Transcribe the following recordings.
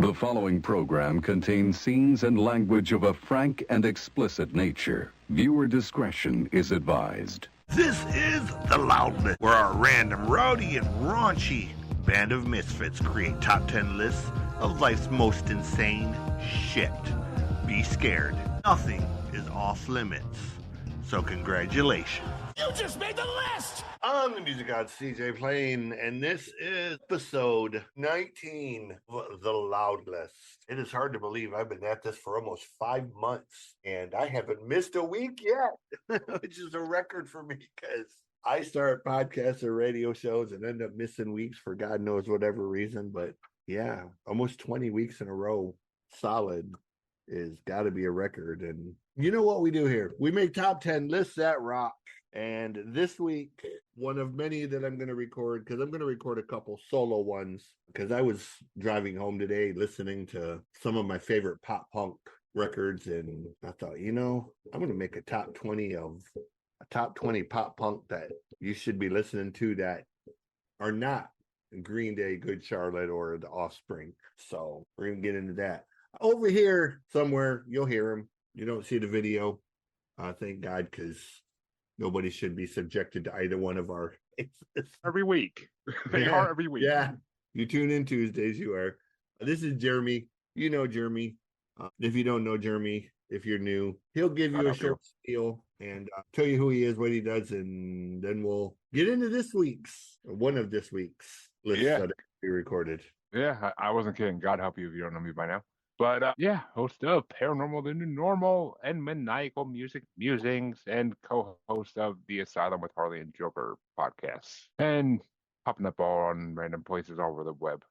The following program contains scenes and language of a frank and explicit nature. Viewer discretion is advised. This is The Loudness, where our random, rowdy, and raunchy band of misfits create top 10 lists of life's most insane shit. Be scared. Nothing is off limits. So congratulations. You just made the list! I'm the music god CJ Plain, and this is episode 19 of The Loud List. It is hard to believe I've been at this for almost 5 months, and I haven't missed a week yet, which is a record for me because I start podcasts or radio shows and end up missing weeks for God knows whatever reason. But yeah, almost 20 weeks in a row, solid, is got to be a record. And you know what we do here? We make top 10 lists that rock. And this week, one of many that I'm going to record, because I'm going to record a couple solo ones, because I was driving home today listening to some of my favorite pop punk records, and I thought, you know, I'm going to make a top 20 pop punk that you should be listening to that are not Green Day, Good Charlotte, or The Offspring. So we're going to get into that. Over here somewhere, you'll hear them. You don't see the video. Thank God, because nobody should be subjected to either one of our every week. They are every week. Yeah. You tune in Tuesdays, you are. This is Jeremy. You know Jeremy. If you don't know Jeremy, if you're new, he'll give you a short spiel and tell you who he is, what he does, and then we'll get into one of this week's lists that we recorded. Yeah, I wasn't kidding. God help you if you don't know me by now. But host of Paranormal the New Normal and Maniacal Music Musings and co-host of The Asylum with Harley and Joker podcasts. And popping up all on random places all over the web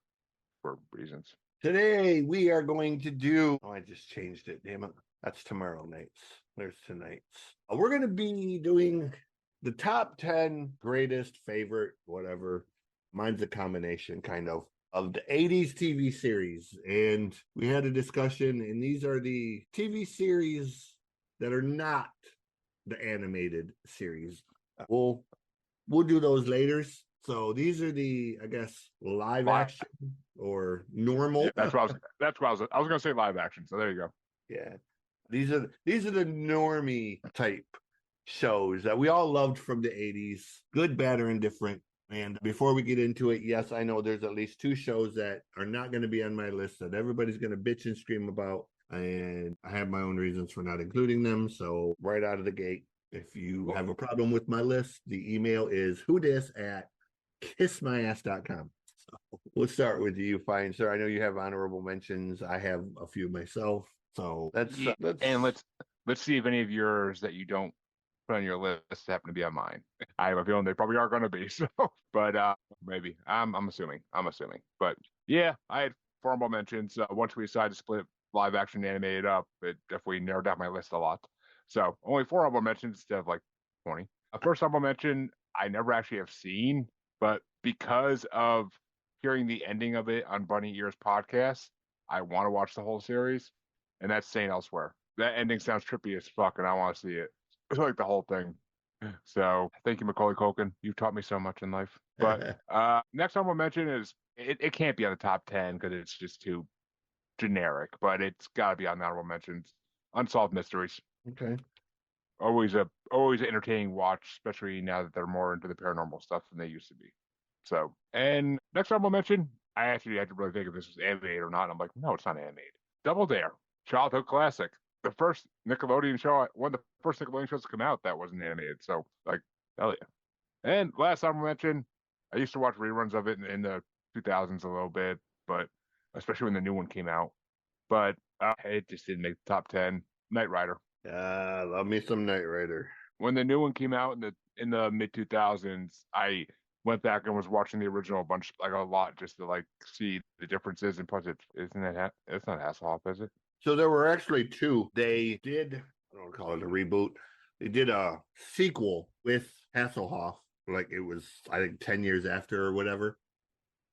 for reasons. Today we are going to do... Oh, I just changed it. Damn it. That's tomorrow nights. There's tonight's. We're going to be doing the top 10 greatest, favorite, whatever. Mine's a combination, kind of the 80s TV series, and we had a discussion, and these are the TV series that are not the animated series. We'll do those later. So these are the, I guess, live action or normal. Yeah, that's what I was going to say live action. So there you go. Yeah, these are the normie type shows that we all loved from the 80s, good, bad, or indifferent. And before we get into it, yes, I know there's at least 2 shows that are not going to be on my list that everybody's going to bitch and scream about. And I have my own reasons for not including them. So right out of the gate, if you have a problem with my list, the email is whodis@kissmyass.com. So we'll start with you, fine sir. I know you have honorable mentions. I have a few myself. So let's see if any of yours that you don't put on your list happen to be on mine. I have a feeling they probably are going to be. So, but maybe I'm assuming. But yeah, I had 4 honorable mentions. Once we decided to split live action and animated up, it definitely narrowed down my list a lot. So only 4 honorable mentions instead of like 20. First honorable mention I never actually have seen, but because of hearing the ending of it on Bunny Ears podcast, I want to watch the whole series, and that's Saint Elsewhere. That ending sounds trippy as fuck, and I want to see it. It's like the whole thing. So thank you, Macaulay Culkin. You've taught me so much in life. But next honorable mention is it can't be on the top 10 because it's just too generic, but it's got to be on the honorable mentions. Unsolved Mysteries. Okay. Always an entertaining watch, especially now that they're more into the paranormal stuff than they used to be. So, and next honorable mention, I actually had to really think if this was animated or not. And I'm like, no, it's not animated. Double Dare, childhood classic. The first Nickelodeon show, one of the first Nickelodeon shows to come out that wasn't animated. So, like, hell yeah. And last time I mentioned, I used to watch reruns of it in the 2000s a little bit, but especially when the new one came out. But it just didn't make the top 10. Knight Rider. Love me some Knight Rider. When the new one came out in the mid 2000s, I went back and was watching the original a lot just to like see the differences. And plus, it's not Hasselhoff, is it? So there were actually 2. They did, I don't call it a reboot. They did a sequel with Hasselhoff. Like it was, I think, 10 years after or whatever.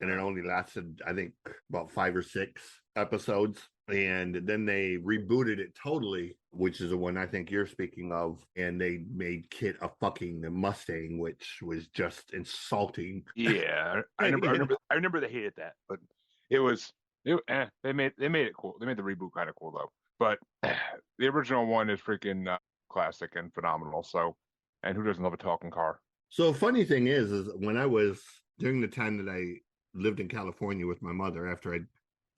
And it only lasted, I think, about 5 or 6 episodes. And then they rebooted it totally, which is the one I think you're speaking of. And they made Kit a fucking Mustang, which was just insulting. Yeah, I remember they hated that, but it was They made it cool. They made the reboot kind of cool though. But the original one is freaking classic and phenomenal. So, and who doesn't love a talking car? So funny thing is when I was during the time that I lived in California with my mother after I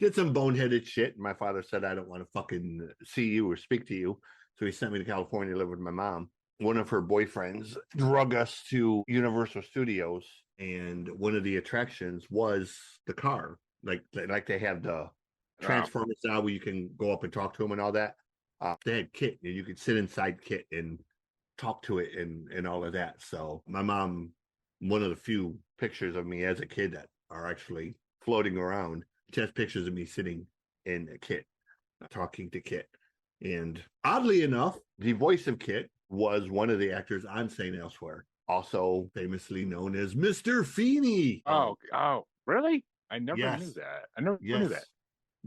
did some boneheaded shit, and my father said I don't want to fucking see you or speak to you, so he sent me to California to live with my mom. One of her boyfriends drug us to Universal Studios, and one of the attractions was the car. Like they have the Transformers now where you can go up and talk to them and all that. They had Kit, and you could sit inside Kit and talk to it and all of that. So my mom, one of the few pictures of me as a kid that are actually floating around, she has pictures of me sitting in a Kit, talking to Kit. And oddly enough, the voice of Kit was one of the actors on St. Elsewhere, also famously known as Mr. Feeney. Oh, really? I never Yes. knew that. I never Yes. knew that.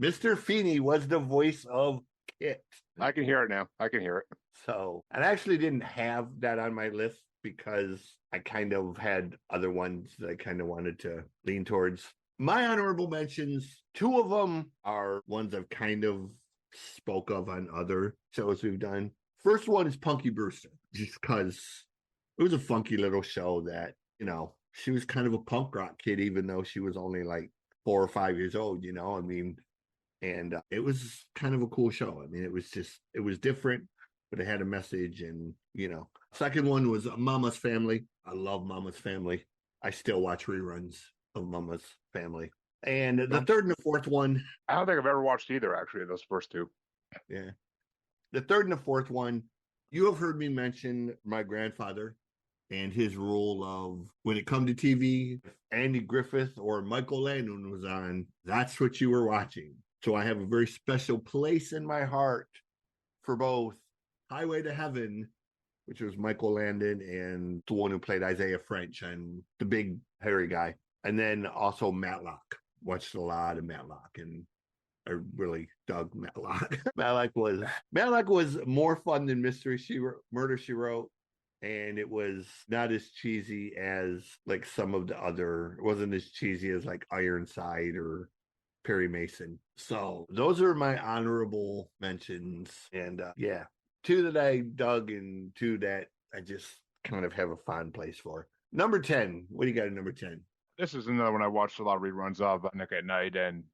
Mr. Feeney was the voice of Kit. I can hear it now. I can hear it. So, and I actually didn't have that on my list because I kind of had other ones that I kind of wanted to lean towards. My honorable mentions, two of them are ones I've kind of spoke of on other shows we've done. First one is Punky Brewster, just because it was a funky little show that, she was kind of a punk rock kid, even though she was only like 4 or 5 years old, I mean, and it was kind of a cool show. I mean, it was different, but it had a message. And second one was Mama's Family. I love Mama's Family. I still watch reruns of Mama's Family. And the third and the fourth one, I don't think I've ever watched either, actually, those first two. yeah, the third and the fourth one, you have heard me mention my grandfather and his role of when it come to TV, if Andy Griffith or Michael Landon was on, that's what you were watching. So I have a very special place in my heart for both Highway to Heaven, which was Michael Landon, and the one who played Isaiah French and the big hairy guy. And then also Matlock. Watched a lot of Matlock, and I really dug Matlock. Matlock was more fun than Murder, She Wrote. And it was not as cheesy as like some of the other, it wasn't as cheesy as like Ironside or Perry Mason. So those are my honorable mentions. And yeah, two that I dug and two that I just kind of have a fond place for. Number 10. What do you got at number 10? This is another one I watched a lot of reruns of Nick at Night and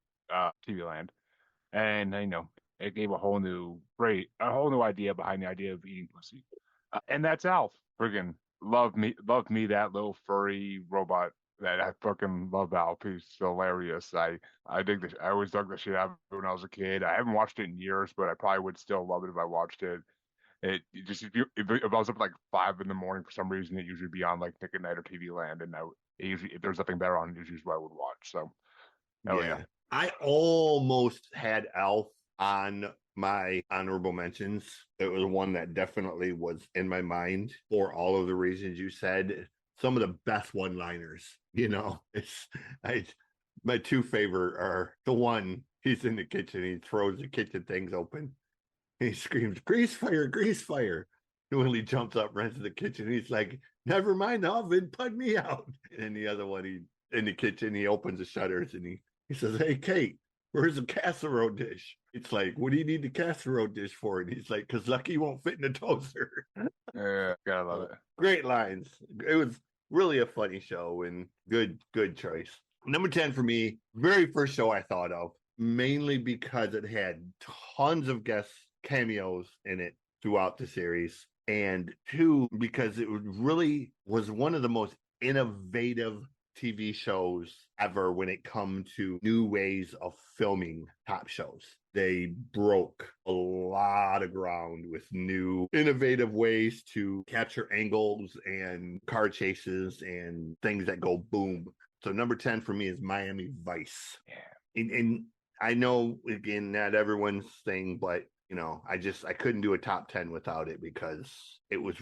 TV Land. And it gave a whole new idea behind the idea of eating pussy. And that's Alf. Friggin' love me that little furry robot. That I fucking love Alf. He's hilarious. I dig this. I always dug the shit out of it when I was a kid. I haven't watched it in years, but I probably would still love it if I watched it. It just if I was up at like 5 in the morning for some reason, it usually be on like Nick at Night or TV Land, and if there's nothing better on, it usually what I would watch. So, yeah. I almost had Alf on my honorable mentions. It was one that definitely was in my mind for all of the reasons you said. Some of the best one-liners, my two favorite are the one he's in the kitchen, he throws the kitchen things open, and he screams, "Grease fire, grease fire." And Willie jumps up, runs to the kitchen. He's like, "Never mind the oven, put me out." And then the other one, he in the kitchen, he opens the shutters and he says, "Hey, Kate, where's the casserole dish?" It's like, "What do you need the casserole dish for?" And he's like, "Because Lucky won't fit in the toaster." Yeah, gotta love it. Great lines. It was really a funny show and good choice. Number 10 for me, very first show I thought of, mainly because it had tons of guest cameos in it throughout the series. And two, because it really was one of the most innovative TV shows ever when it come to new ways of filming top shows. They broke a lot of ground with new innovative ways to capture angles and car chases and things that go boom. So number 10 for me is Miami Vice. Yeah. And I know, again, not everyone's thing, but I couldn't do a top 10 without it because it was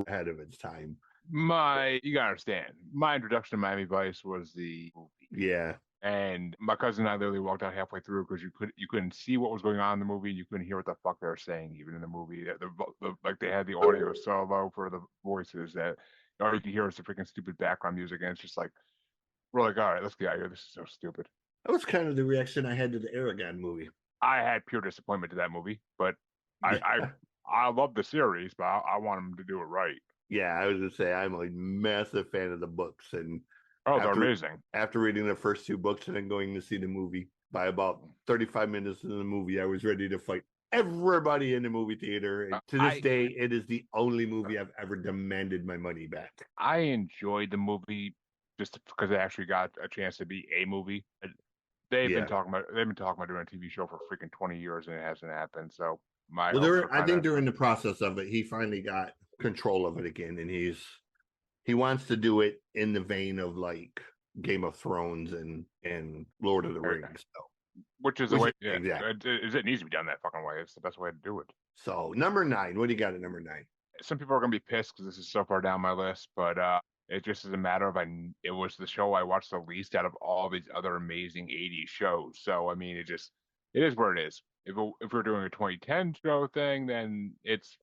ahead of its time. You gotta understand, my introduction to Miami Vice was the movie. Yeah. And my cousin and I literally walked out halfway through because you couldn't see what was going on in the movie. You couldn't hear what the fuck they were saying, even in the movie. Like they had the audio so low for the voices that all you could hear was the freaking stupid background music. And it's just like, we're like, all right, let's get out of here. This is so stupid. That was kind of the reaction I had to the Aragon movie. I had pure disappointment to that movie, but I Yeah. I love the series, but I want them to do it right. Yeah, I was gonna say I'm a massive fan of the books, and Oh, they're after amazing. after reading the first two books and then going to see the movie, by about 35 minutes into the movie, I was ready to fight everybody in the movie theater. And to this day, it is the only movie I've ever demanded my money back. I enjoyed the movie just because it actually got a chance to be a movie. They've Yeah. been talking about doing a TV show for freaking 20 years and it hasn't happened. So my Well, hopes are I think kinda, during the process of it, he finally got control of it again, and he wants to do it in the vein of like Game of Thrones and Lord of the Rings. So, which is the way exactly. it needs to be done that fucking way. It's the best way to do it. So number 9, what do you got at number 9? Some people are gonna be pissed because this is so far down my list, but it just is a matter of it was the show I watched the least out of all these other amazing 80s shows. So I mean, it is where it is. If we're doing a 2010 show thing, then its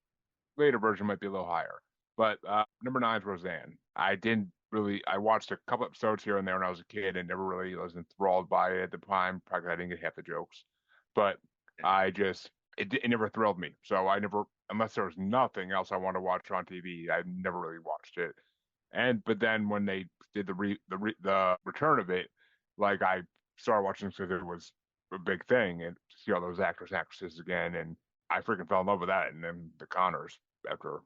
later version might be a little higher. But number 9 is Roseanne. I watched a couple episodes here and there when I was a kid and never really was enthralled by it at the time. Probably I didn't get half the jokes, but it never thrilled me. So I never, unless there was nothing else I wanted to watch on TV, I never really watched it. But then when they did the return of it, like I started watching because it was a big thing and to see all those actors and actresses again, and I freaking fell in love with that. And then the Connors after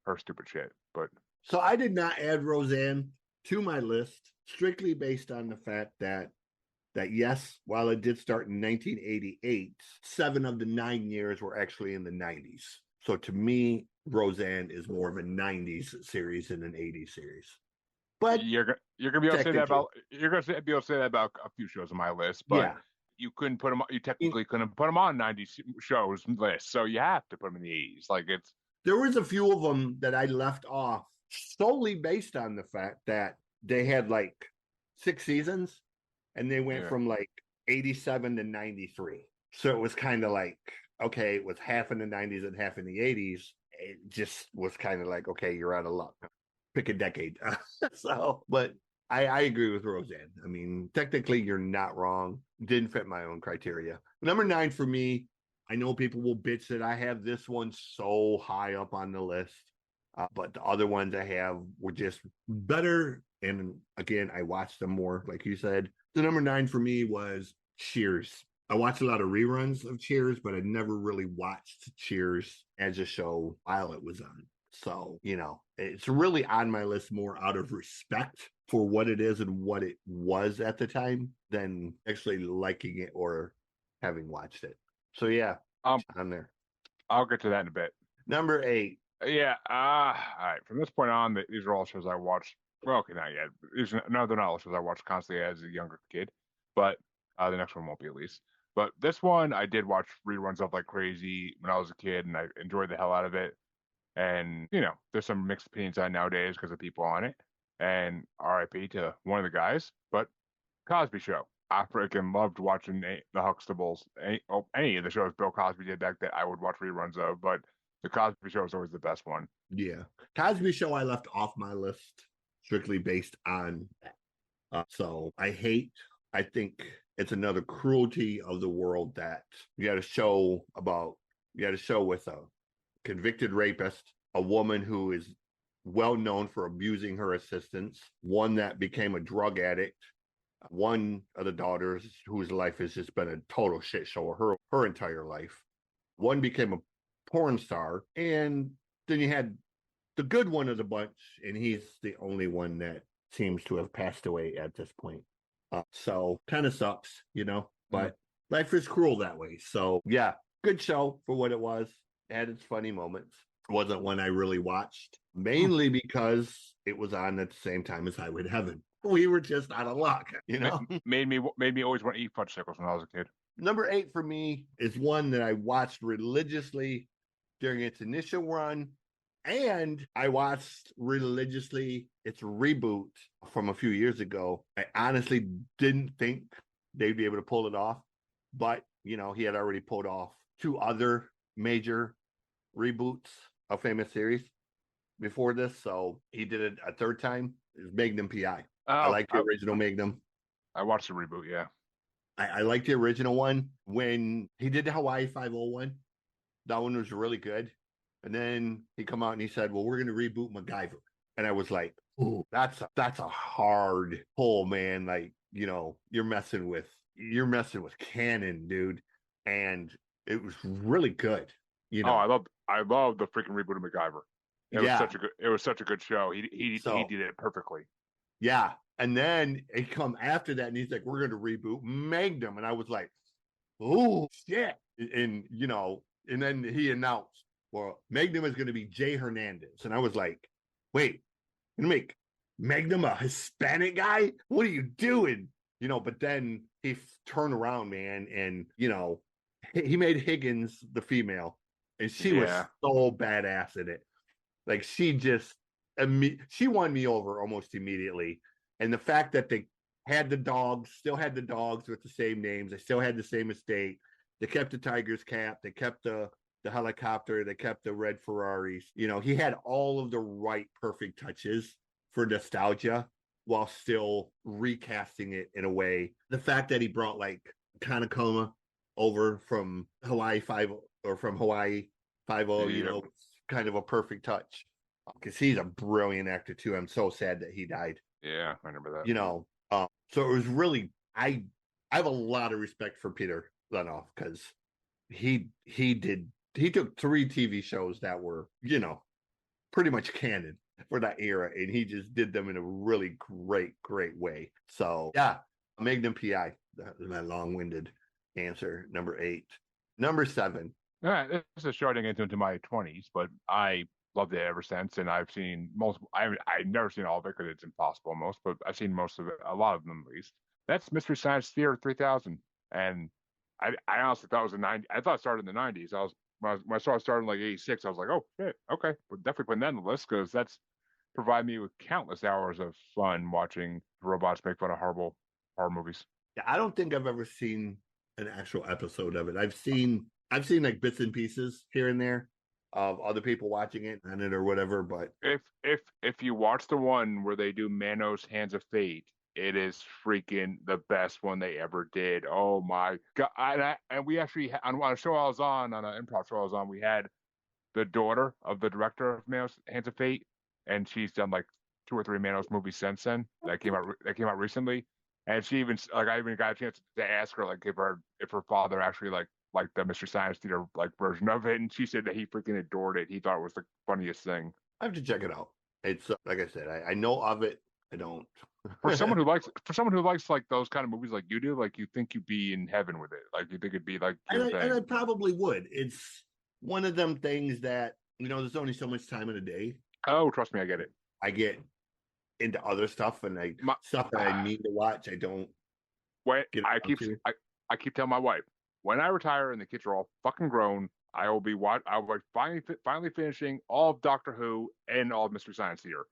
her stupid shit. But So I did not add Roseanne to my list strictly based on the fact that yes, while it did start in 1988, 7 of the 9 years were actually in the 90s. So to me, Roseanne is more of a 90s series than an 80s series. But you're gonna be able to say that about be able to say that about a few shows on my list, but yeah, you couldn't put them. You technically couldn't put them on 90s shows list, so you have to put them in the 80s. Like there was a few of them that I left off solely based on the fact that they had like 6 seasons and they went from like 87 to 93. So it was kind of like, okay, it was half in the 90s and half in the 80s. It just was kind of like, okay, you're out of luck. Pick a decade. But I agree with Roseanne. I mean, technically, you're not wrong. Didn't fit my own criteria. Number 9 for me, I know people will bitch that I have this one so high up on the list. But the other ones I have were just better. And again, I watched them more, like you said. The number 9 for me was Cheers. I watched a lot of reruns of Cheers, but I never really watched Cheers as a show while it was on. So, it's really on my list more out of respect for what it is and what it was at the time than actually liking it or having watched it. So, yeah, on there. I'll get to that in a bit. Number 8. Yeah. All right. From this point on, these are all shows I watched. Well, okay, not yet. They're not all shows I watched constantly as a younger kid, but the next one won't be at least. But this one, I did watch reruns of like crazy when I was a kid, and I enjoyed the hell out of it. And there's some mixed opinions on nowadays because of people on it. And R.I.P. to one of the guys, but Cosby Show. I freaking loved watching the Huxtables. Any of the shows Bill Cosby did back that I would watch reruns of, but the Cosby Show is always the best one. Yeah. Cosby Show I left off my list strictly based on that. So I think it's another cruelty of the world that you got a show with a convicted rapist, a woman who is well known for abusing her assistants, one that became a drug addict, one of the daughters whose life has just been a total shit show her entire life. One became a porn star, and then you had the good one of the bunch, and he's the only one that seems to have passed away at this point. So kind of sucks, but life is cruel that way. So yeah, good show for what it was. It had its funny moments. It wasn't one I really watched, mainly because it was on at the same time as Highway to Heaven. We were just out of luck, Made me always want to eat fudgesicles when I was a kid. Number 8 for me is one that I watched religiously during its initial run, and I watched religiously its reboot from a few years ago. I honestly didn't think they'd be able to pull it off, but he had already pulled off 2 other major reboots of famous series before this, so he did it a third time. It's Magnum PI. I like the original Magnum. I watched the reboot, yeah. I like the original one. When he did the Hawaii 501, that one was really good. And then he come out and he said, well, we're going to reboot MacGyver. And I was like, ooh, that's a hard pull, man. Like, you're messing with canon, dude. And it was really good. Oh, I love the freaking reboot of MacGyver. It was such a good show. He did it perfectly. Yeah. And then he come after that and he's like, we're going to reboot Magnum. And I was like, oh shit. And and then he announced, well, Magnum is going to be Jay Hernandez. And I was like, wait, you make Magnum a Hispanic guy? What are you doing? But then he turned around, man, and he made Higgins the female, and she was so badass in it. Like she won me over almost immediately. And the fact that they still had the dogs with the same names, they still had the same estate. They kept the Tiger's cap, they kept the helicopter, they kept the red Ferraris. He had all of the right perfect touches for nostalgia while still recasting it in a way. The fact that he brought like Kanekoma over from Hawaii 5 or from Hawaii 5-0, kind of a perfect touch. Because he's a brilliant actor too. I'm so sad that he died. Yeah, I remember that. So it was really I have a lot of respect for Peter Lenoff because he took 3 TV shows that were, pretty much canon for that era, and he just did them in a really great way. So yeah, Magnum PI. That was my long-winded answer. Number 8. Number 7. All right, this is a show I didn't get into my 20s, but I loved it ever since, and I've seen multiple. I've never seen all of it because it's impossible most, but I've seen most of it, a lot of them at least. That's Mystery Science Theater 3000, and I honestly thought it was the 90s. I thought it started in the 90s. When I saw it started in like 86, I was like, oh shit, okay, we're definitely putting that on the list because that's provided me with countless hours of fun watching robots make fun of horrible horror movies. Yeah, I don't think I've ever seen an actual episode of it. I've seen like bits and pieces here and there of other people watching it on it or whatever. But if you watch the one where they do Manos Hands of Fate, it is freaking the best one they ever did. Oh my god! And we actually on a show I was on an improv show I was on, we had the daughter of the director of Manos Hands of Fate, and she's done like 2 or 3 Manos movies since then that came out recently. And she even I even got a chance to ask her like if her father actually like the Mystery Science Theater like version of it, and she said that he freaking adored it. He thought it was the funniest thing. I have to check it out. It's like I said, I know of it. I don't. For someone who likes like those kind of movies like you do, like you think you'd be in heaven with it. Like you think it'd be like and I probably would. It's one of them things that there's only so much time in a day. Oh, trust me, I get it. I get into other stuff and stuff that I need to watch. I don't. I keep telling my wife, when I retire and the kids are all fucking grown, I will be finally finishing all of Doctor Who and all of Mystery Science Theater.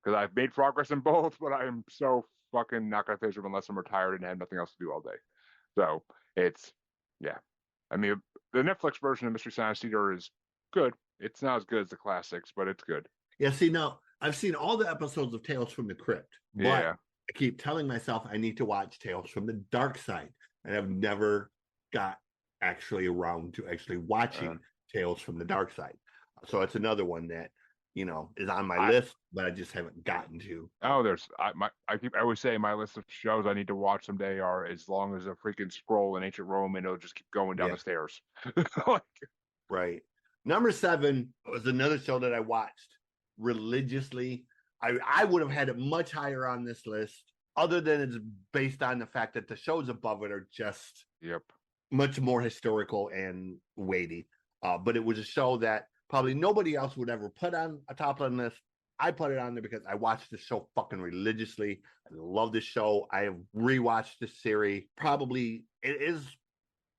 Because I've made progress in both, but I am so fucking not going to finish them unless I'm retired and have nothing else to do all day. So it's, yeah. I mean, the Netflix version of Mystery Science Theater is good. It's not as good as the classics, but it's good. Yeah, see, now, I've seen all the episodes of Tales from the Crypt. But yeah. I keep telling myself I need to watch Tales from the Dark Side. And I've never got actually around to actually watching Tales from the Dark Side. So it's another one that is on my list, but I just haven't gotten to. Oh, I always say my list of shows I need to watch someday are as long as a freaking scroll in ancient Rome, and it'll just keep going down the stairs. Right. Number 7 was another show that I watched religiously. I would have had it much higher on this list, other than it's based on the fact that the shows above it are just much more historical and weighty. But it was a show that probably nobody else would ever put on a top 10 list. I put it on there because I watched the show fucking religiously. I love this show. I have rewatched this series. It is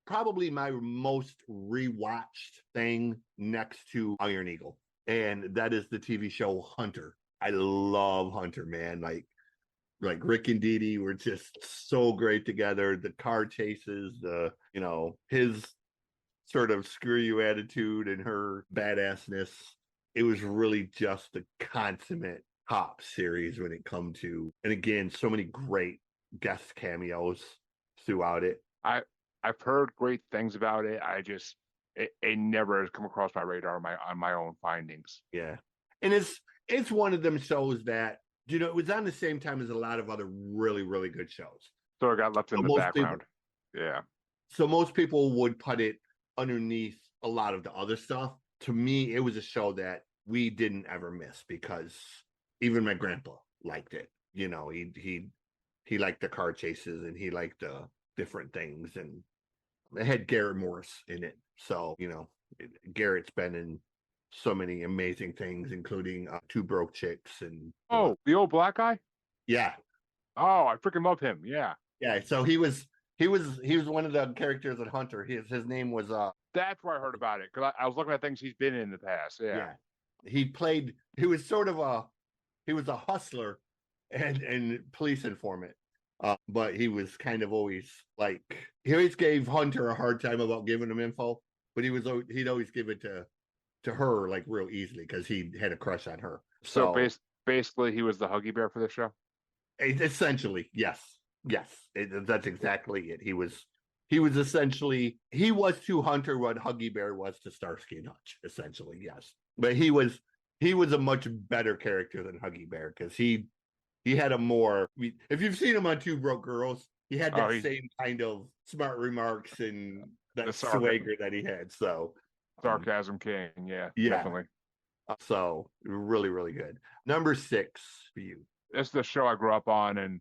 probably my most rewatched thing next to Iron Eagle. And that is the TV show Hunter. I love Hunter, man. Like Rick and Dee Dee were just so great together. The car chases, his sort of screw you attitude and her badassness. It was really just the consummate top series when it come to, and again, so many great guest cameos, throughout it. I've heard great things about it. It never has come across my radar on my own findings. Yeah, and it's one of them shows that it was on the same time as a lot of other really really good shows. So it got left in the background. Yeah. So most people would put it underneath a lot of the other stuff. To me, it was a show that we didn't ever miss because even my grandpa liked it. He liked the car chases and he liked the different things, and it had Garrett Morris in it. So Garrett's been in so many amazing things, including Two Broke Chicks and the old black guy. Yeah. Oh, I freaking love him. Yeah. Yeah. So he was one of the characters at Hunter. His name was That's where I heard about it, because I was looking at things he's been in the past. Yeah. He was sort of a hustler and police informant. But he was kind of always like, he always gave Hunter a hard time about giving him info, but he'd always give it to her like real easily because he had a crush on her. So basically, he was the Huggy Bear for the show. Essentially, yes, that's exactly it. He was essentially, he was to Hunter what Huggy Bear was to Starsky and Hutch. Essentially, yes, but he was a much better character than Huggy Bear because he had a more, if you've seen him on Two Broke Girls, he had that same kind of smart remarks and that swagger that he had. So Sarcasm King, yeah, definitely. So really, really good. Number 6 for you. It's the show I grew up on, and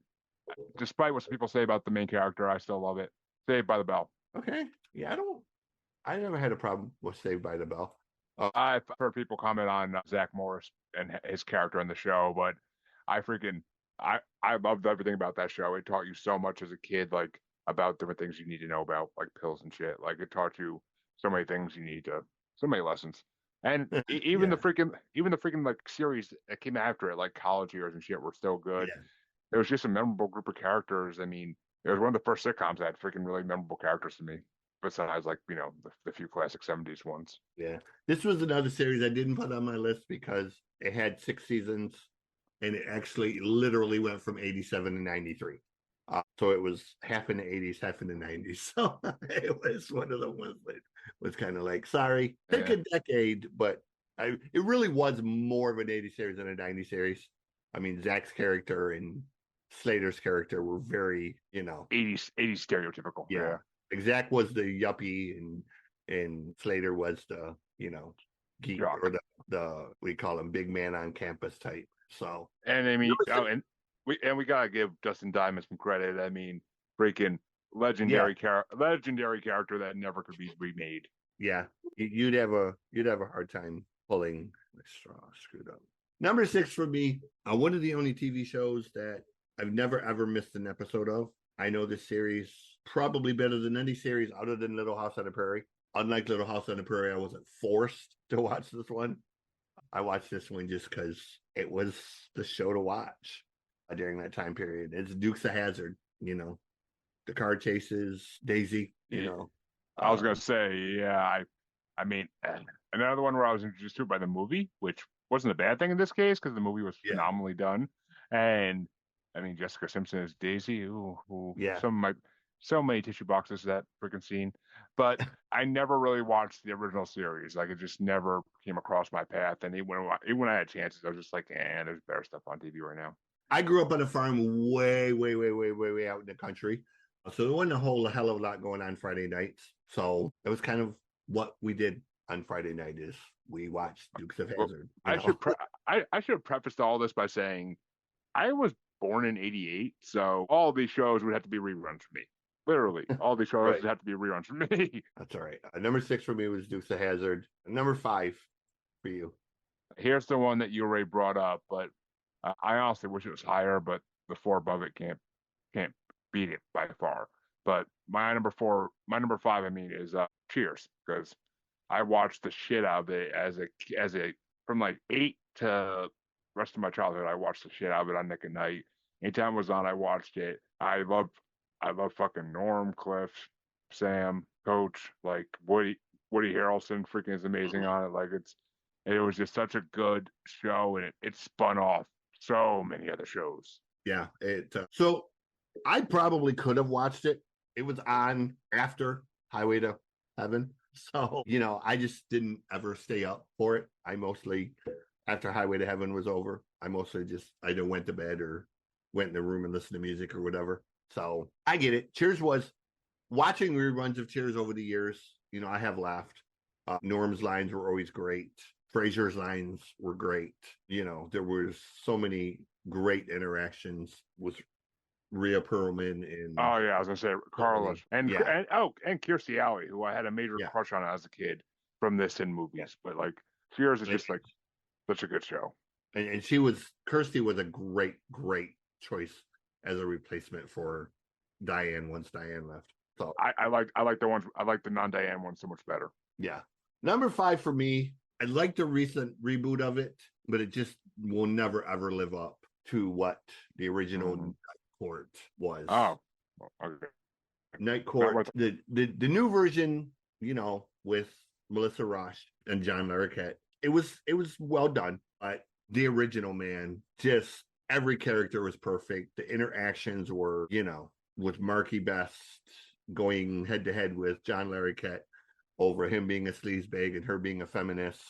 despite what some people say about the main character, I still love it. Saved by the Bell. Okay. Yeah, I never had a problem with Saved by the Bell. I've heard people comment on Zach Morris and his character in the show, but I loved everything about that show. It taught you so much as a kid, like about different things you need to know about, like pills and shit. Like it taught you so many things so many lessons. And even the freaking like series that came after it, like College Years and shit, were still good. Yeah. It was just a memorable group of characters. I mean, it was one of the first sitcoms that had freaking really memorable characters to me, besides like the few classic '70s ones. Yeah, this was another series I didn't put on my list because it had 6 seasons. And it actually literally went from 87 to 93. So it was half in the 80s, half in the 90s. So it was one of the ones that was kind of like, sorry, pick a decade. But it really was more of an 80s series than a 90s series. I mean, Zach's character and Slater's character were very, 80s stereotypical. Yeah. Zach was the yuppie and Slater was the, geek or the we call him big man on campus type. So, and I mean, we gotta give Dustin Diamond some credit. I mean, freaking legendary character that never could be remade. Yeah, you'd have a hard time pulling the straw screwed up. Number 6 for me, one of the only TV shows that I've never ever missed an episode of. I know this series probably better than any series other than Little House on the Prairie. Unlike Little House on the Prairie, I wasn't forced to watch this one. I watched this one just because it was the show to watch during that time period. It's Dukes of Hazzard, the car chases, Daisy, I was gonna say, yeah. I mean, another one where I was introduced to it by the movie, which wasn't a bad thing in this case because the movie was phenomenally done. And I mean, Jessica Simpson is Daisy. Ooh, yeah. So many tissue boxes that freaking scene. But I never really watched the original series. Like it just never came across my path. And even when I had chances, I was just like, there's better stuff on TV right now. I grew up on a farm way, way, way, way, way, way out in the country. So there wasn't a whole hell of a lot going on Friday nights. So it was kind of what we did on Friday night is we watched Dukes of Hazzard. I should have prefaced all this by saying I was born in '88, so all these shows would have to be reruns for me. Literally, all these shows have to be reruns for me. That's all right. Number 6 for me was Dukes of Hazzard. Number 5 for you. Here's the one that you already brought up, but I honestly wish it was higher, but the 4 above it can't beat it by far. But my number 5, I mean, is Cheers, because I watched the shit out of it as a from like 8 to the rest of my childhood. I watched the shit out of it on Nick at Night. Anytime it was on, I watched it. I love fucking Norm, Cliff, Sam, Coach, like Woody Harrelson freaking is amazing on it. Like it was just such a good show, and it spun off so many other shows. Yeah, so I probably could have watched it it was on after Highway to Heaven. So, I just didn't ever stay up for it. I mostly, after Highway to Heaven was over, I mostly just either went to bed or went in the room and listened to music or whatever. So I get it. Cheers was watching reruns of Cheers over the years. I have laughed. Norm's lines were always great. Frasier's lines were great. There was so many great interactions with Rhea Perlman and Oh yeah, I was gonna say Carlos and Yeah. and Kirstie Alley, who I had a major Yeah. crush on as a kid from this in movies. But like Cheers is just like such a good show. And Kirstie was a great choice as a replacement for Diane once Diane left. So I like the non-Diane one so much better. yeah. Number 5 for me, I like the recent reboot of it, but it just will never ever live up to what the original Night Court was. Oh, okay. Night Court, the new version, with Melissa Roche and John Larroquette, it was well done, but the original, man, just every character was perfect. The interactions were, with Marky Best going head to head with John Larroquette over him being a sleazebag and her being a feminist.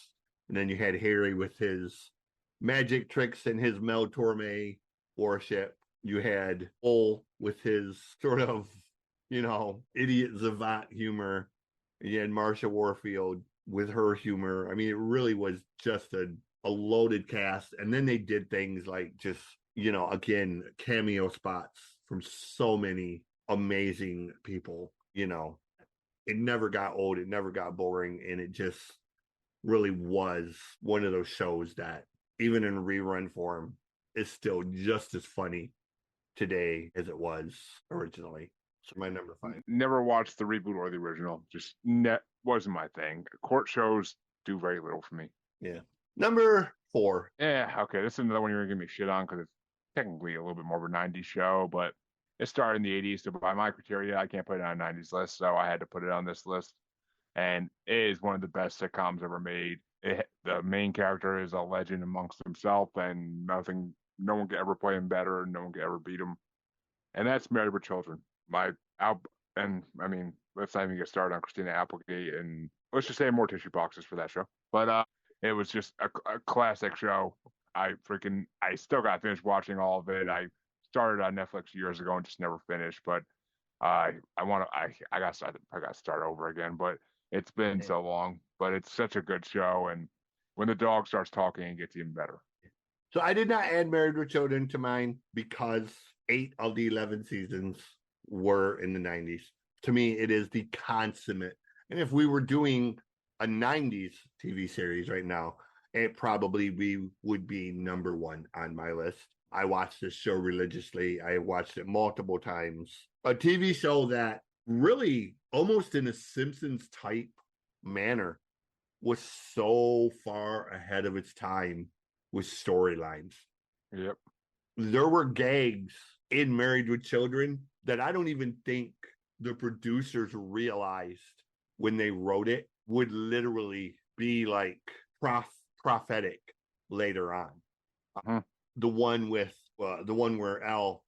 And then you had Harry with his magic tricks and his Mel Torme worship. You had Bull with his sort of, idiot Zavant humor. And you had Marsha Warfield with her humor. I mean, it really was just a loaded cast. And then they did things like just, again, cameo spots from so many amazing people. It never got old, it never got boring, and it just really was one of those shows that even in rerun form is still just as funny today as it was originally. So my number 5. Never watched the reboot or the original. Just wasn't my thing. Court shows do very little for me. Yeah. Number 4. Yeah, okay. This is another one you're gonna give me shit on because it's technically a little bit more of a 90s show, but it started in the 80s, so by my criteria, I can't put it on a 90s list, so I had to put it on this list. And it is one of the best sitcoms ever made. The main character is a legend amongst himself, and no one could ever play him better, and no one could ever beat him. And that's Married with Children. Let's not even get started on Christina Applegate, and let's just say more tissue boxes for that show. But it was just a classic show. I still got finished watching all of it. I started on Netflix years ago and just never finished, but I got to start over again, but it's been so long. But it's such a good show, and when the dog starts talking, it gets even better. So I did not add Married with Children to mine because 8 of the 11 seasons were in the 90s. To me, it is the consummate. And if we were doing a 90s TV series right now, it probably would be number 1 on my list. I watched this show religiously. I watched it multiple times. A TV show that really, almost in a Simpsons type manner, was so far ahead of its time with storylines. Yep. There were gags in Married with Children that I don't even think the producers realized when they wrote it would literally be like prophetic later on. Uh-huh. The one where Al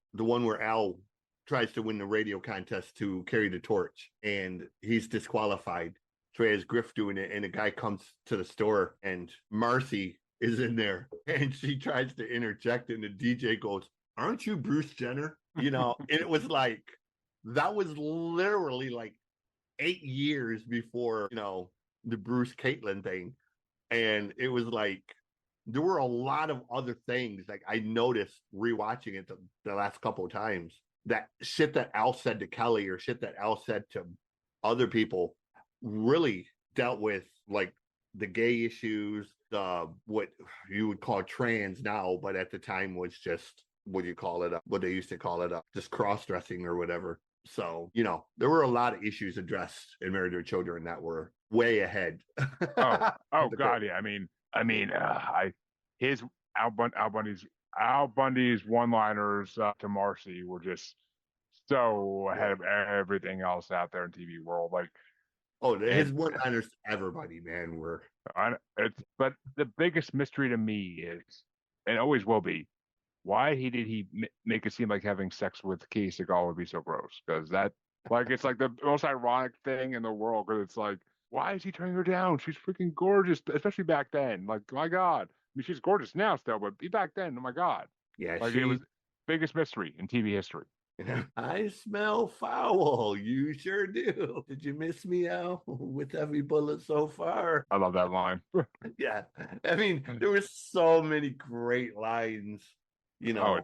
tries to win the radio contest to carry the torch and he's disqualified. So he has Griff doing it, and a guy comes to the store and Marcy is in there and she tries to interject, and the DJ goes, "Aren't you Bruce Jenner?" And it was like, that was literally like 8 years before, the Bruce Caitlin thing. And it was like, there were a lot of other things. Like I noticed rewatching it the last couple of times, that shit that Al said to Kelly or shit that Al said to other people really dealt with like the gay issues, what you would call trans now, but at the time was just what they used to call it, just cross-dressing or whatever. So, there were a lot of issues addressed in Married with Children that were way ahead. Oh God, yeah. Al Bundy's one-liners to Marcy were just so ahead of everything else out there in TV world. Like, his one-liners to everybody, man, were. But the biggest mystery to me is, and always will be, why did he make it seem like having sex with Katie Sagal would be so gross? Because that Like it's like the most ironic thing in the world because it's like, why is he turning her down? She's freaking gorgeous, especially back then. Like, my God. I mean, she's gorgeous now still, but back then, oh my God. Yeah, Like it was biggest mystery in TV history. I smell foul. You sure do. Did you miss me out with every bullet so far? I love that line. Yeah. I mean, there were so many great lines, you Oh,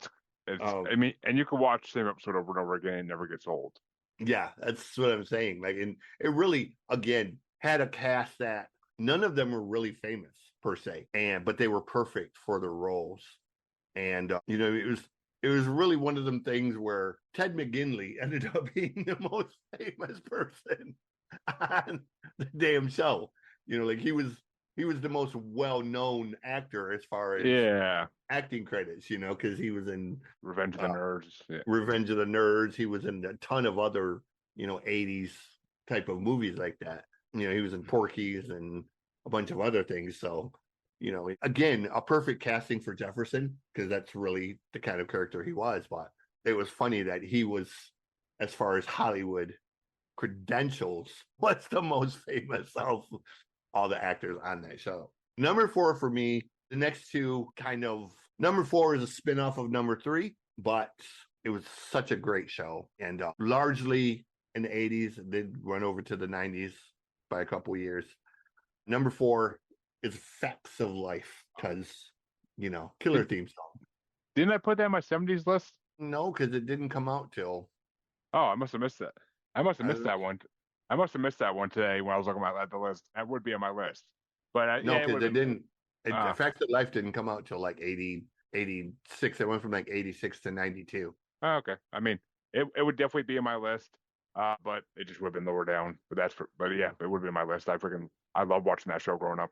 know. I mean, and you can watch the same episode over and over again, it never gets old. Yeah, that's what I'm saying. Like, and it really, again, had a cast that none of them were really famous per se, but they were perfect for their roles. And it was really one of them things where Ted McGinley ended up being the most famous person on the damn show. Like he was the most well-known actor as far as acting credits, because he was in Revenge of the Nerds. Yeah. Revenge of the Nerds. He was in a ton of other, 80s type of movies like that. He was in Porky's and a bunch of other things. So, again, a perfect casting for Jefferson because that's really the kind of character he was. But it was funny that he was, as far as Hollywood credentials, was the most famous of all the actors on that show. Number 4 for me, the next two number 4 is a spinoff of number 3, but it was such a great show. And largely in the 80s, it did run over to the 90s by a couple years. Number 4 is Facts of Life because, killer theme song. Didn't I put that on my 70s list? No, because it didn't come out till. Oh, I must have missed that. I must have missed that one. I must have missed that one today when I was looking at the list. That would be on my list. But no, because it didn't. Facts of Life didn't come out till like 80, 86. It went from like 86 to 92. Oh, okay. I mean, it would definitely be on my list, but it just would have been lower down. But yeah, it would have been my list. I love watching that show growing up.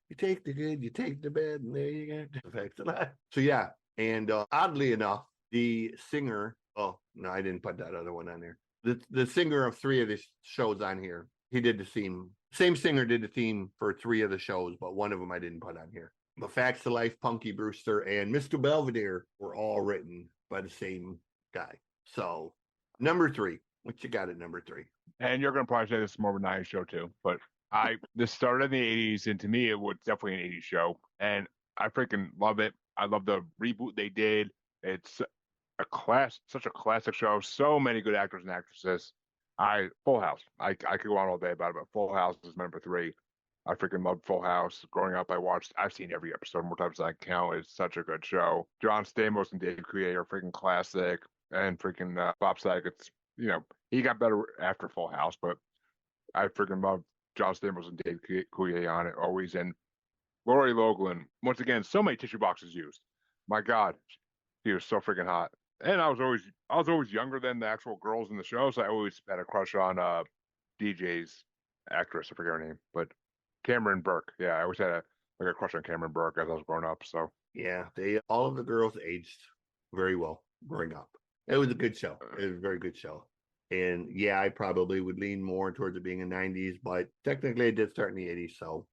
You take the good, you take the bad, and there you go. Facts of Life. So yeah, and oddly enough, the singer. Oh no, I didn't put that other one on there. The singer of 3 of the shows on here, he did the theme. Same singer did the theme for 3 of the shows, but one of them I didn't put on here. But Facts of Life, Punky Brewster, and Mr. Belvedere were all written by the same guy. So, number 3. What you got at number 3? And you're going to probably say this is more of a 90s show too, but this started in the 80s, and to me, it was definitely an 80s show, and I freaking love it. I love the reboot they did. It's such a classic show. So many good actors and actresses. Full House. I could go on all day about it, but Full House is number 3. I freaking loved Full House. Growing up, I've seen every episode more times than I can count. It's such a good show. John Stamos and Dave Coulier are freaking classic, and freaking Bob Saget's, he got better after Full House, but I freaking love John Stamos and Dave Coulier on it always. And Lori Loughlin, once again, so many tissue boxes used. My God, she was so freaking hot. And I was always younger than the actual girls in the show, so I always had a crush on DJ's actress. I forget her name, but Cameron Burke. Yeah, I always had a crush on Cameron Burke as I was growing up. So yeah, all of the girls aged very well growing up. It was a good show. It was a very good show. And yeah, I probably would lean more towards it being in the 90s, but technically it did start in the 80s, so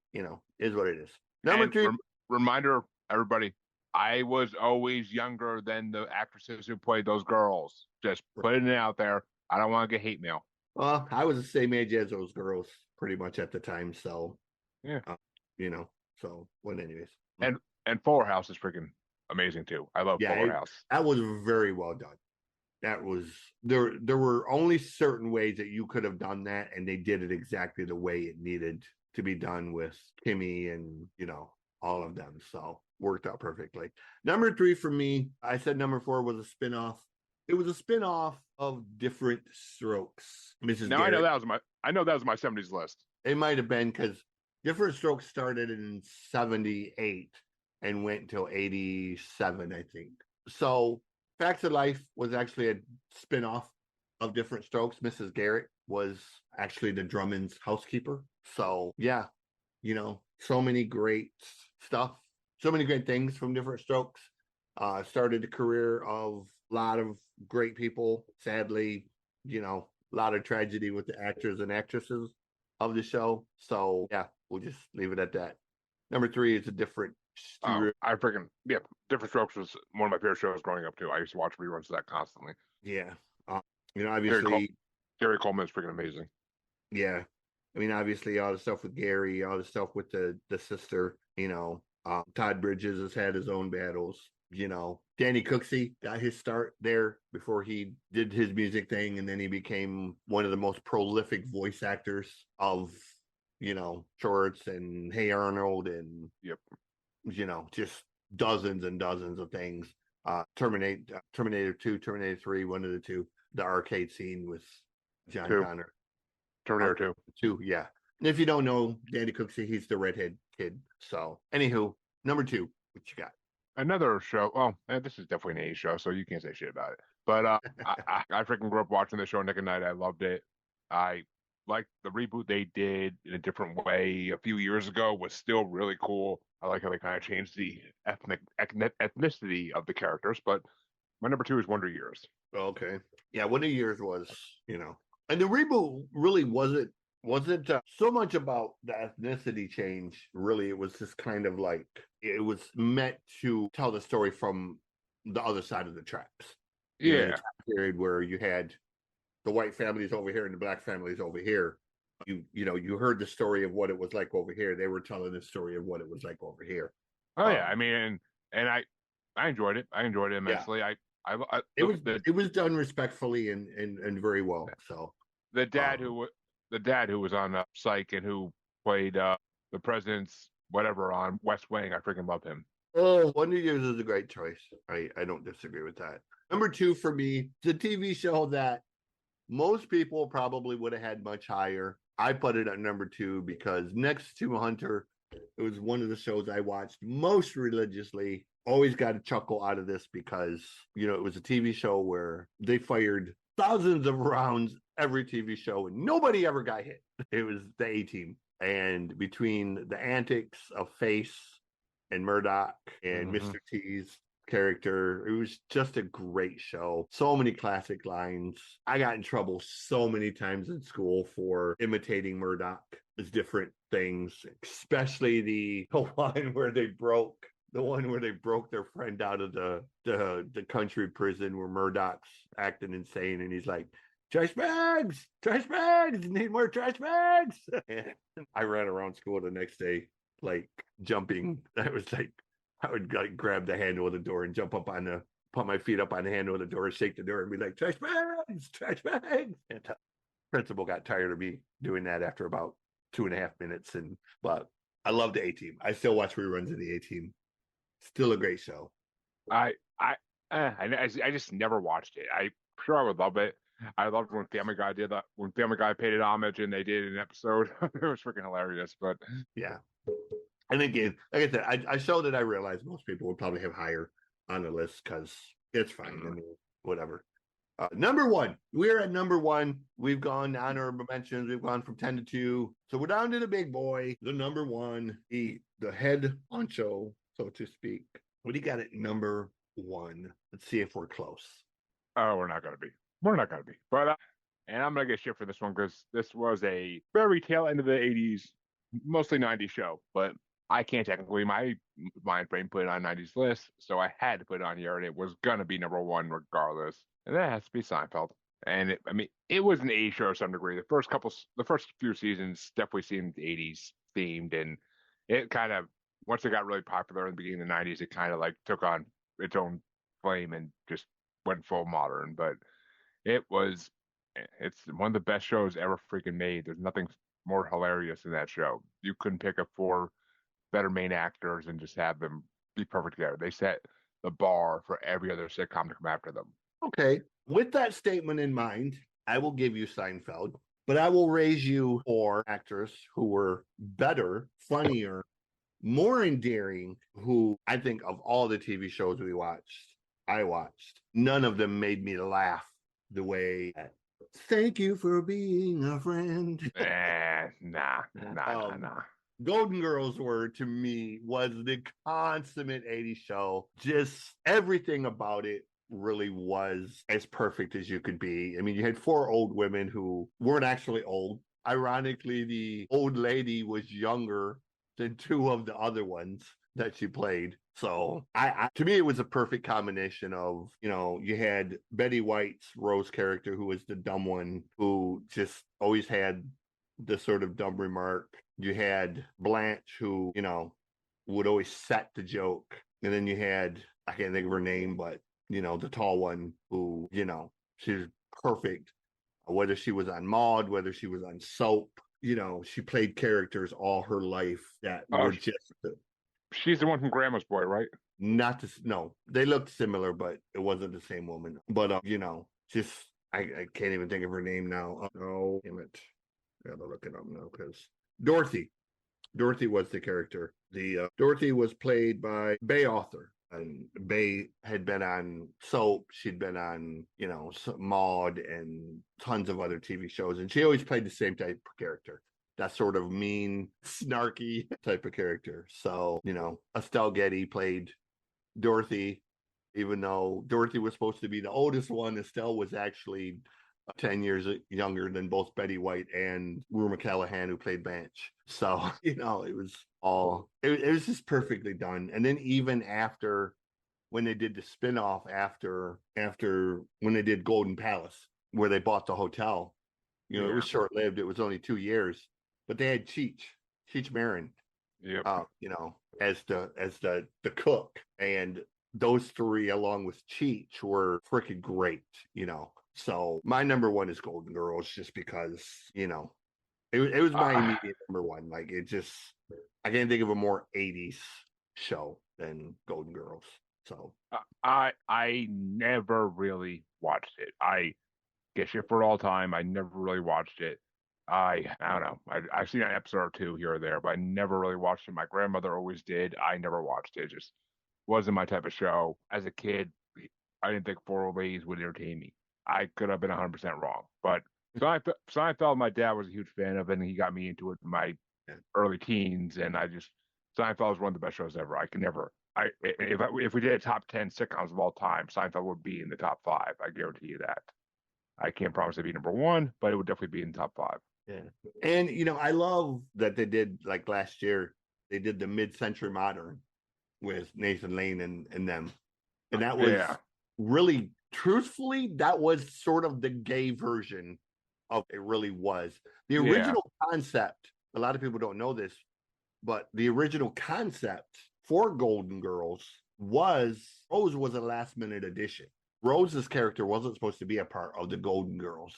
is what it is. Number 3. Reminder, everybody. I was always younger than the actresses who played those girls. Just putting it out there. I don't want to get hate mail. Well, I was the same age as those girls pretty much at the time. So, yeah, so anyways. And Fuller House is freaking amazing too. I love Fuller House. That was very well done. That was, there were only certain ways that you could have done that, and they did it exactly the way it needed to be done with Kimmy and, all of them. So worked out perfectly. Number 3 for me, I said number 4 was a spinoff. It was a spinoff of Different Strokes. Mrs. Now Garrett. I know that was my 70s list. It might have been because Different Strokes started in 78 and went until 87, I think. So Facts of Life was actually a spinoff of Different Strokes. Mrs. Garrett was actually the Drummonds' housekeeper. So yeah, so many great stuff. So many great things from Different Strokes. Started the career of a lot of great people. Sadly, a lot of tragedy with the actors and actresses of the show. So yeah, we'll just leave it at that. Number 3 is a different. Different Strokes was one of my favorite shows growing up too. I used to watch reruns of that constantly. Yeah, obviously Gary Coleman is freaking amazing. Yeah. I mean, obviously, all the stuff with Gary, all the stuff with the sister, Todd Bridges has had his own battles. Danny Cooksey got his start there before he did his music thing, and then he became one of the most prolific voice actors of, Shorts and Hey Arnold and, Yep. Just dozens and dozens of things. Terminator 2, Terminator 3, one of the two, the arcade scene with John Connor. Terminator 2, yeah. And if you don't know Danny Cooksey, he's the redhead kid. So, anywho, number 2, what you got? Another show. Oh, this is definitely an 80s show, so you can't say shit about it. But I freaking grew up watching the show Nick and Night. I loved it. I liked the reboot they did in a different way a few years ago. Was still really cool. I like how they kind of changed the ethnicity of the characters. But my number 2 is Wonder Years. Okay, yeah, Wonder Years was, and the reboot really wasn't so much about the ethnicity change. Really, it was just kind of like it was meant to tell the story from the other side of the tracks. Yeah, the time period where you had the white families over here and the black families over here. You heard the story of what it was like over here. They were telling the story of what it was like over here. Oh yeah, I mean, and I enjoyed it. I enjoyed it immensely. Yeah. It was done respectfully and very well. So the dad who was on Psych and who played the president's whatever on West Wing, I freaking love him. Oh, Wonder Years is a great choice. I don't disagree with that. Number 2 for me, the TV show that most people probably would have had much higher. I put it at number 2 because next to Hunter, it was one of the shows I watched most religiously. Always got a chuckle out of this because, it was a TV show where they fired thousands of rounds every TV show and nobody ever got hit. It was the A-Team. And between the antics of Face and Murdoch and Mr. T's character, it was just a great show. So many classic lines. I got in trouble so many times in school for imitating Murdoch as different things, especially the one where they broke their friend out of the country prison where Murdoch's acting insane and he's like, trash bags, need more trash bags. I ran around school the next day like jumping. I would like grab the handle of the door and put my feet up on the handle of the door, shake the door and be like, trash bags. And the principal got tired of me doing that after about 2.5 minutes. But I love the A-Team. I still watch reruns of the A-Team. Still a great show. I just never watched it. I'm sure I would love it. I loved when Family Guy did that. When Family Guy paid it homage and they did an episode, it was freaking hilarious. But yeah, and again, like I said, I showed that I realized most people would probably have higher on the list because it's fine. I mean, whatever. Number 1, we're at number 1. We've gone honorable mentions. We've gone from 10 to 2, so we're down to the big boy, the number 1, the head honcho, so to speak. What do you got at number 1? Let's see if we're close. Oh, we're not gonna be. But and I'm gonna get shit for this one because this was a very tail end of the '80s, mostly '90s show. But I can't technically my mind frame put it on '90s list, so I had to put it on here, and it was gonna be number 1 regardless. And that has to be Seinfeld. And it was an '80s show to some degree. The first few seasons definitely seemed '80s themed, and it kind of once it got really popular in the beginning of the '90s, it kind of like took on its own flame and just went full modern. But it's one of the best shows ever freaking made. There's nothing more hilarious than that show. You couldn't pick up 4 better main actors and just have them be perfect together. They set the bar for every other sitcom to come after them. Okay. With that statement in mind, I will give you Seinfeld, but I will raise you 4 actors who were better, funnier, more endearing, who I think of all the TV shows I watched, none of them made me laugh the way thank you for being a friend. Nah. Golden Girls was the consummate 80s show. Just everything about it really was as perfect as you could be. I mean, you had 4 old women who weren't actually old. Ironically, the old lady was younger than 2 of the other ones. that she played. So to me, it was a perfect combination of, you had Betty White's Rose character, who was the dumb one, who just always had the sort of dumb remark. You had Blanche, who, would always set the joke. And then you had, I can't think of her name, but, the tall one who, she's perfect. Whether she was on Maude, whether she was on Soap, she played characters all her life that were just she's the one from Grandma's Boy, right? not to no, they looked similar, but it wasn't the same woman. But just I can't even think of her name now. Oh, damn it! I gotta look it up now because Dorothy. Dorothy was the character. The Dorothy was played by Bay Author, and Bay had been on Soap. She'd been on Maude and tons of other TV shows, and she always played the same type of character. That sort of mean, snarky type of character. So, Estelle Getty played Dorothy, even though Dorothy was supposed to be the oldest one. Estelle was actually 10 years younger than both Betty White and Rue McCallaghan, who played Blanche. So, it was it was just perfectly done. And then even after, when they did the spinoff after when they did Golden Palace, where they bought the hotel, it was short-lived. It was only 2 years. But they had Cheech Marin, as the cook, and those three, along with Cheech, were freaking great, So my number one is Golden Girls, just because it was my immediate number one. Like, I can't think of a more 80s show than Golden Girls. So I never really watched it. I get shit for all time. I never really watched it. I don't know. I've seen an episode or two here or there, but I never really watched it. My grandmother always did. I never watched it. It just wasn't my type of show. As a kid, I didn't think Four Old Ladies would entertain me. I could have been 100% wrong. But Seinfeld, my dad was a huge fan of it, and he got me into it in my early teens. And Seinfeld was one of the best shows ever. I can never. If we did a top 10 sitcoms of all time, Seinfeld would be in the top 5. I guarantee you that. I can't promise it'd be number 1, but it would definitely be in the top 5. Yeah. And, I love that they did, like last year, they did the Mid-Century Modern with Nathan Lane and them. And that was really, truthfully, that was sort of the gay version of it really was. The original concept, a lot of people don't know this, but the original concept for Golden Girls Rose was a last-minute addition. Rose's character wasn't supposed to be a part of the Golden Girls.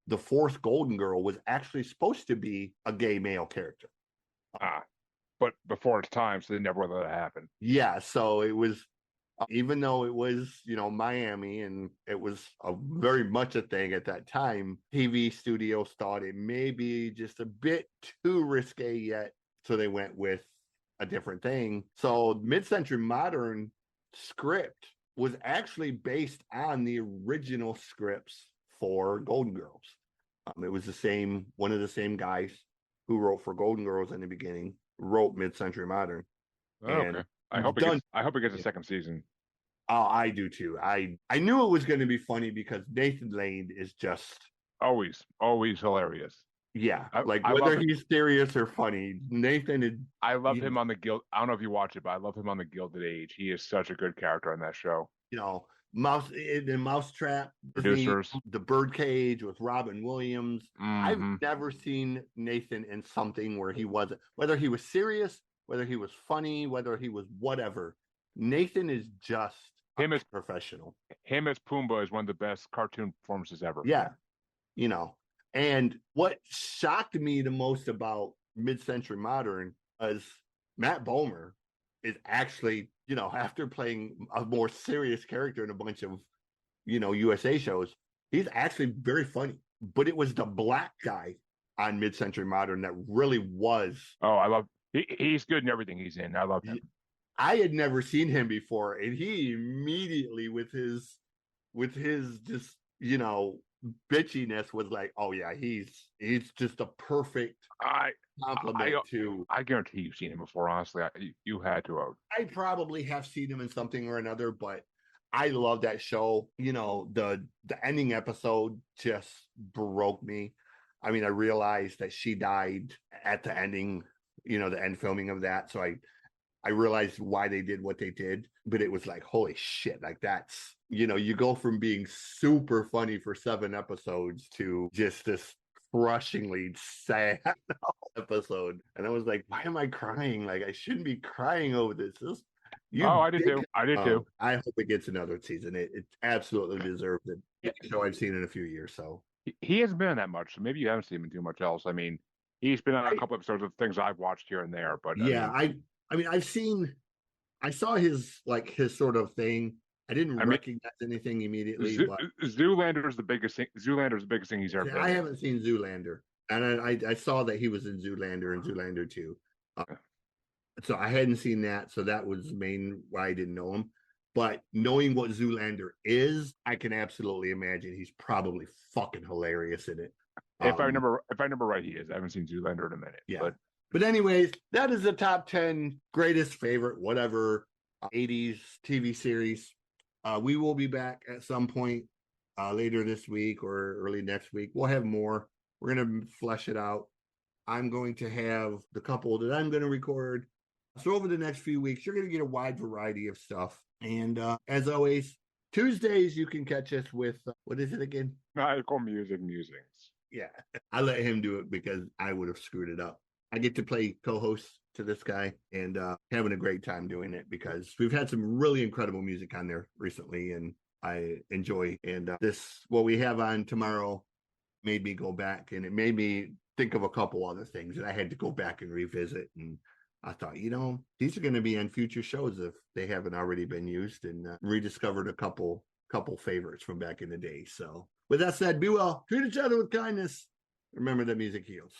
The fourth Golden Girl was actually supposed to be a gay male character. But before its time, so they never let it happen. Yeah, so it was, even though it was, Miami, and it was very much a thing at that time, TV studios thought it may be just a bit too risque yet, so they went with a different thing. So Mid-Century Modern script was actually based on the original scripts for Golden Girls. It was one of the same guys who wrote for Golden Girls in the beginning, wrote Mid-Century Modern. Okay. I hope it gets a second season. Oh, I do too. I knew it was going to be funny because Nathan Lane is just always hilarious. Yeah, whether he's serious or funny, Nathan. I love him on the Guild. I don't know if you watch it, but I love him on the Gilded Age. He is such a good character on that show. Mousetrap, producers, The Birdcage with Robin Williams. Mm-hmm. I've never seen Nathan in something where he wasn't, whether he was serious, whether he was funny, whether he was whatever. Nathan is just professional. Him as Pumbaa is one of the best cartoon performances ever. Yeah, and what shocked me the most about Mid-Century Modern was Matt Bomer is actually, after playing a more serious character in a bunch of, USA shows, he's actually very funny. But it was the black guy on Mid-Century Modern that really was. Oh, he's good in everything he's in. I love him. I had never seen him before, and he immediately with his just, bitchiness was like, oh yeah, he's just a perfect compliment to. I guarantee you've seen him before. Honestly, you had to have. I probably have seen him in something or another, but I love that show. The ending episode just broke me. I mean, I realized that she died at the ending, the end filming of that. So I realized why they did what they did, but it was like, holy shit, like that's, you go from being super funny for 7 episodes to just this crushingly sad episode. And I was like, why am I crying? Like, I shouldn't be crying over this. I did too. I did too. I hope it gets another season. It absolutely deserves it. It's a show I've seen in a few years. So He hasn't been in that much, so maybe you haven't seen him in too much else. I mean, he's been on a couple episodes of things I've watched here and there, but yeah, I saw his sort of thing. I didn't recognize anything immediately. But Zoolander is the biggest thing. Zoolander is the biggest thing he's ever been. I haven't seen Zoolander, and I saw that he was in Zoolander and Zoolander 2. So I hadn't seen that, so that was the main why I didn't know him. But knowing what Zoolander is, I can absolutely imagine he's probably fucking hilarious in it. If I remember right, he is. I haven't seen Zoolander in a minute. Yeah. But anyways, that is the top 10 greatest favorite, whatever, 80s TV series. We will be back at some point later this week or early next week. We'll have more. We're going to flesh it out. I'm going to have the couple that I'm going to record. So over the next few weeks, you're going to get a wide variety of stuff. And as always, Tuesdays, you can catch us with, what is it again? Magical Musings. Yeah, I let him do it because I would have screwed it up. I get to play co-host to this guy and having a great time doing it because we've had some really incredible music on there recently and I enjoy. And what we have on tomorrow made me go back and it made me think of a couple other things that I had to go back and revisit. And I thought, these are going to be on future shows if they haven't already been used, and rediscovered a couple favorites from back in the day. So with that said, be well, treat each other with kindness. Remember that music heals.